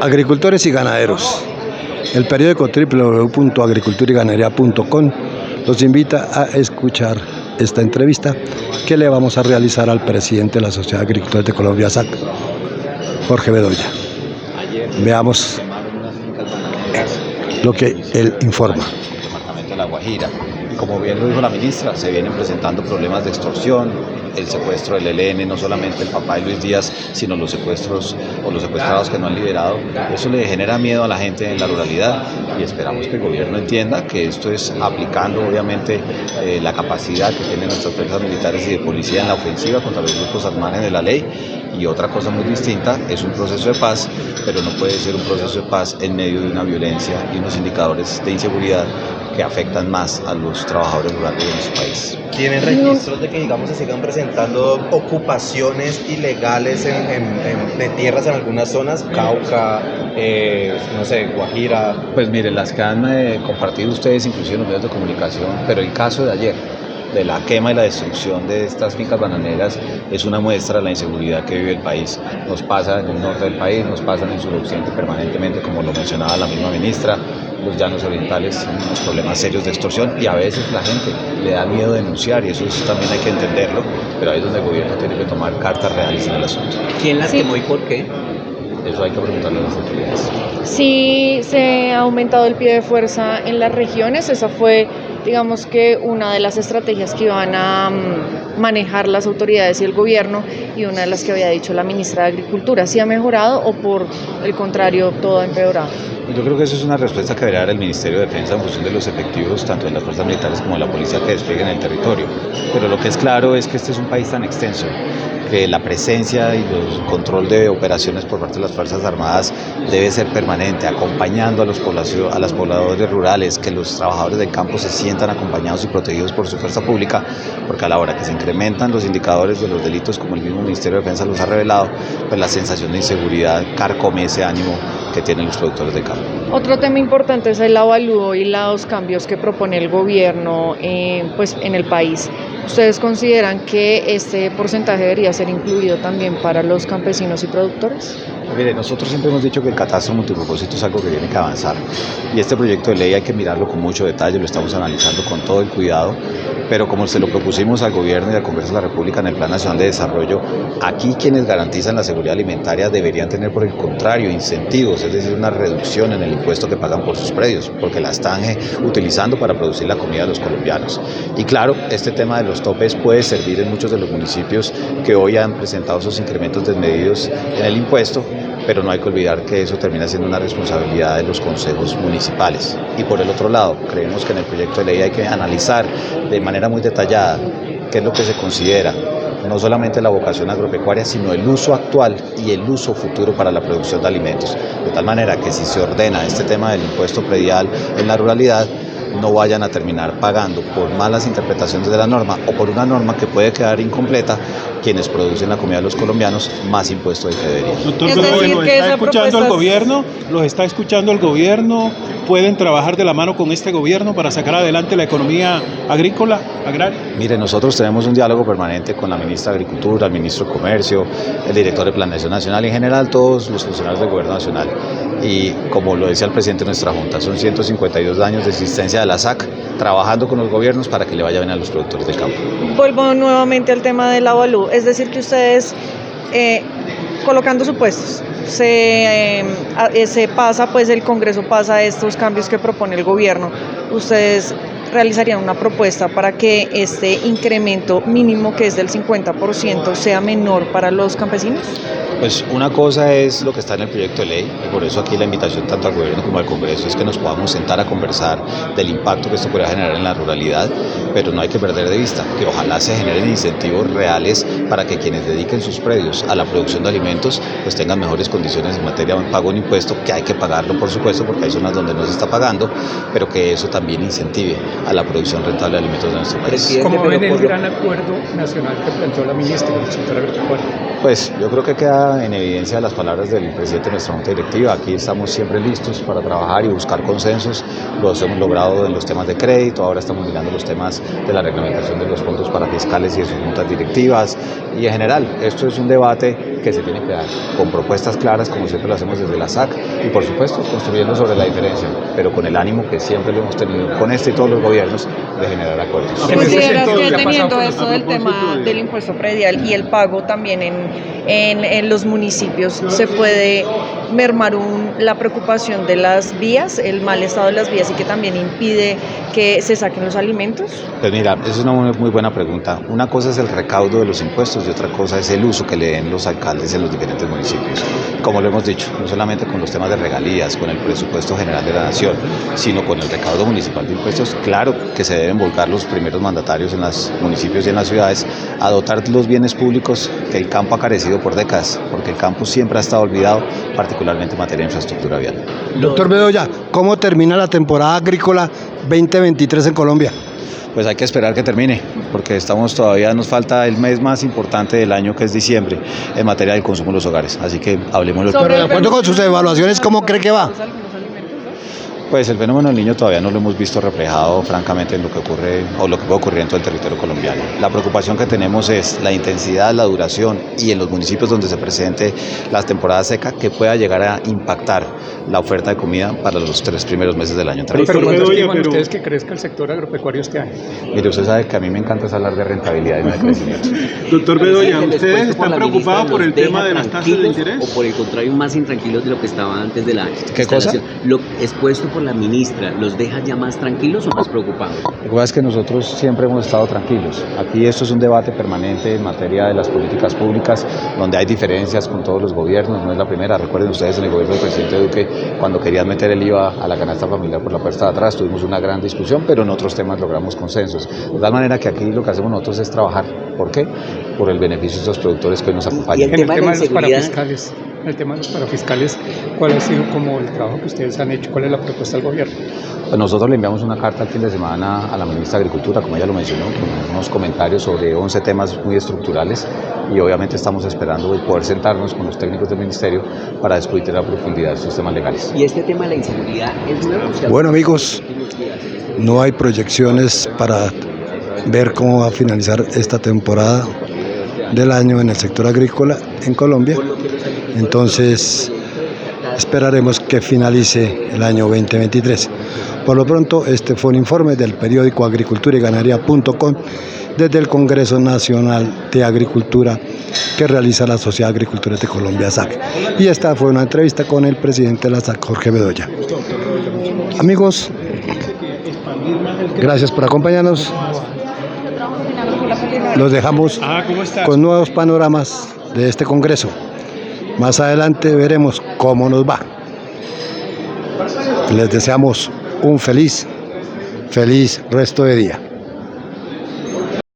Agricultores y ganaderos. El periódico www.agriculturyganadería.com los invita a escuchar esta entrevista que le vamos a realizar al presidente de la Sociedad de Agricultores de Colombia, SAC, Jorge Bedoya. Veamos lo que él informa. Departamento de La Guajira. Como bien lo dijo la ministra, se vienen presentando problemas de extorsión, el secuestro del ELN, no solamente el papá de Luis Díaz, sino los secuestros o los secuestrados que no han liberado. Eso le genera miedo a la gente en la ruralidad y esperamos que el gobierno entienda que esto es aplicando obviamente la capacidad que tienen nuestras fuerzas militares y de policía en la ofensiva contra los grupos al margen de la ley. Y otra cosa muy distinta, es un proceso de paz, pero no puede ser un proceso de paz en medio de una violencia y unos indicadores de inseguridad que afectan más a los trabajadores rurales de nuestro país. ¿Tienen registros de que, digamos, se sigan presentando ocupaciones ilegales de tierras en algunas zonas? Cauca, no sé, Guajira. Pues miren, las que han compartido ustedes, inclusive en los medios de comunicación, pero el caso de ayer, de la quema y la destrucción de estas fincas bananeras, es una muestra de la inseguridad que vive el país. Nos pasa en el norte del país, nos pasa en el suroccidente permanentemente, como lo mencionaba la misma ministra. Los llanos orientales tienen unos problemas serios de extorsión y a veces la gente le da miedo denunciar y eso también hay que entenderlo, pero ahí es donde el gobierno tiene que tomar cartas reales en el asunto. ¿Quién las quemó y por qué? Eso hay que preguntarle a las autoridades. Sí, se ha aumentado el pie de fuerza en las regiones. Esa fue, digamos que, una de las estrategias que iban a manejar las autoridades y el gobierno, y una de las que había dicho la ministra de Agricultura. ¿Sí ha mejorado o por el contrario todo ha empeorado? Yo creo que eso es una respuesta que deberá dar el Ministerio de Defensa en función de los efectivos, tanto en las fuerzas militares como en la policía que desplieguen en el territorio. Pero lo que es claro es que este es un país tan extenso que la presencia y el control de operaciones por parte de las Fuerzas Armadas debe ser permanente, acompañando a las pobladores rurales, que los trabajadores del campo se sientan acompañados y protegidos por su fuerza pública, porque a la hora que se incrementan los indicadores de los delitos, como el mismo Ministerio de Defensa los ha revelado, pues la sensación de inseguridad carcome ese ánimo que tienen los productores de campo. Otro tema importante es el avalúo y los cambios que propone el gobierno pues en el país. ¿Ustedes consideran que este porcentaje debería ser incluido también para los campesinos y productores? Mire, nosotros siempre hemos dicho que el catastro multipropósito es algo que tiene que avanzar y este proyecto de ley hay que mirarlo con mucho detalle, lo estamos analizando con todo el cuidado, pero como se lo propusimos al gobierno y al Congreso de la República en el Plan Nacional de Desarrollo, aquí quienes garantizan la seguridad alimentaria deberían tener por el contrario incentivos, es decir, una reducción en el impuesto que pagan por sus predios, porque la están utilizando para producir la comida de los colombianos. Y claro, este tema de los topes puede servir en muchos de los municipios que hoy han presentado esos incrementos desmedidos en el impuesto, pero no hay que olvidar que eso termina siendo una responsabilidad de los consejos municipales. Y por el otro lado, creemos que en el proyecto de ley hay que analizar de manera muy detallada qué es lo que se considera, no solamente la vocación agropecuaria, sino el uso actual y el uso futuro para la producción de alimentos. De tal manera que si se ordena este tema del impuesto predial en la ruralidad, no vayan a terminar pagando por malas interpretaciones de la norma o por una norma que puede quedar incompleta quienes producen la comida de los colombianos más impuestos del que deberían. Doctor, ¿los está escuchando el gobierno? ¿Los está escuchando el gobierno? ¿Pueden trabajar de la mano con este gobierno para sacar adelante la economía agrícola, agraria? Mire, nosotros tenemos un diálogo permanente con la ministra de Agricultura, el ministro de Comercio, el director de Planeación Nacional y en general todos los funcionarios del gobierno nacional. Y como lo decía el presidente de nuestra Junta, son 152 años de existencia de la SAC, trabajando con los gobiernos para que le vaya bien a los productores del campo. Vuelvo nuevamente al tema del avalúo, es decir, que ustedes colocando supuestos, se pasa, pues el Congreso pasa estos cambios que propone el gobierno, ustedes realizarían una propuesta para que este incremento mínimo, que es del 50%, sea menor para los campesinos? Pues una cosa es lo que está en el proyecto de ley, y por eso aquí la invitación tanto al gobierno como al Congreso es que nos podamos sentar a conversar del impacto que esto podría generar en la ruralidad, pero no hay que perder de vista que ojalá se generen incentivos reales para que quienes dediquen sus predios a la producción de alimentos pues tengan mejores condiciones en materia de pago de un impuesto, que hay que pagarlo por supuesto porque hay zonas donde no se está pagando, pero que eso también incentive a la producción rentable de alimentos de nuestro país. ¿Cómo ven el gran acuerdo nacional que planteó la ministra del sector agropecuario? Pues yo creo que queda queda en evidencia las palabras del presidente de nuestra junta directiva. Aquí estamos siempre listos para trabajar y buscar consensos. Los hemos logrado en los temas de crédito, ahora estamos mirando los temas de la reglamentación de los fondos para fiscales y de sus juntas directivas. Y en general, esto es un debate que se tiene que dar con propuestas claras, como siempre lo hacemos desde la SAC, y por supuesto construyendo sobre la diferencia, pero con el ánimo que siempre lo hemos tenido con este y todos los gobiernos de generar acuerdos. ¿Consideras que teniendo esto del tema del impuesto predial y el pago también en los municipios se puede mermar la preocupación de las vías, el mal estado de las vías, y que también impide que se saquen los alimentos? Pues mira, esa es una muy buena pregunta. Una cosa es el recaudo de los impuestos y otra cosa es el uso que le den los alcaldes en los diferentes municipios. Como lo hemos dicho, no solamente con los temas de regalías, con el presupuesto general de la nación, sino con el recaudo municipal de impuestos. Claro que se deben volcar los primeros mandatarios en los municipios y en las ciudades a dotar los bienes públicos que el campo ha carecido por décadas, porque el campo siempre ha estado olvidado, particularmente en materia de infraestructura vial. Doctor Bedoya, ¿cómo termina la temporada agrícola 2023 en Colombia? Pues hay que esperar que termine, porque todavía nos falta el mes más importante del año, que es diciembre, en materia del consumo de los hogares. Así que hablemos. Pero de acuerdo con sus evaluaciones, ¿cómo cree que va? Pues el fenómeno del niño todavía no lo hemos visto reflejado, francamente, en lo que ocurre o lo que puede ocurrir en todo el territorio colombiano. La preocupación que tenemos es la intensidad, la duración y en los municipios donde se presente la temporada seca, que pueda llegar a impactar la oferta de comida para los 3 primeros meses del año. Pero ¿cuánto estiman ustedes que crezca el sector agropecuario este año? Mire, usted sabe que a mí me encanta hablar de rentabilidad y no de crecimiento. Doctor Bedoya, ¿ustedes están preocupados por el tema de las tasas de interés? ¿O por el contrario más intranquilos de lo que estaba antes de la ¿Qué cosa? Lo expuesto por la ministra, ¿los deja ya más tranquilos o más preocupados? Lo que pasa es que nosotros siempre hemos estado tranquilos. Aquí esto es un debate permanente en materia de las políticas públicas, donde hay diferencias con todos los gobiernos, no es la primera. Recuerden ustedes en el gobierno del presidente Duque, cuando querían meter el IVA a la canasta familiar por la puerta de atrás, tuvimos una gran discusión, pero en otros temas logramos consensos. De tal manera que aquí lo que hacemos nosotros es trabajar. ¿Por qué? Por el beneficio de esos productores que hoy nos acompañan. En el tema de los parafiscales, ¿cuál ha sido como el trabajo que ustedes han hecho? ¿Cuál es la propuesta del gobierno? Pues nosotros le enviamos una carta el fin de semana a la ministra de Agricultura, como ella lo mencionó, con unos comentarios sobre 11 temas muy estructurales, y obviamente estamos esperando poder sentarnos con los técnicos del ministerio para discutir a profundidad estos temas legales. ¿Y este tema de la inseguridad es nuevo? Bueno, amigos, no hay proyecciones para ver cómo va a finalizar esta temporada del año en el sector agrícola en Colombia. Entonces esperaremos que finalice el año 2023. Por lo pronto, este fue un informe del periódico agricultura y ganadería.com desde el Congreso Nacional de Agricultura que realiza la Sociedad de Agricultores de Colombia, SAC. Y esta fue una entrevista con el presidente de la SAC, Jorge Bedoya. Amigos, gracias por acompañarnos. Los dejamos con nuevos panoramas de este Congreso. Más adelante veremos cómo nos va. Les deseamos un feliz resto de día.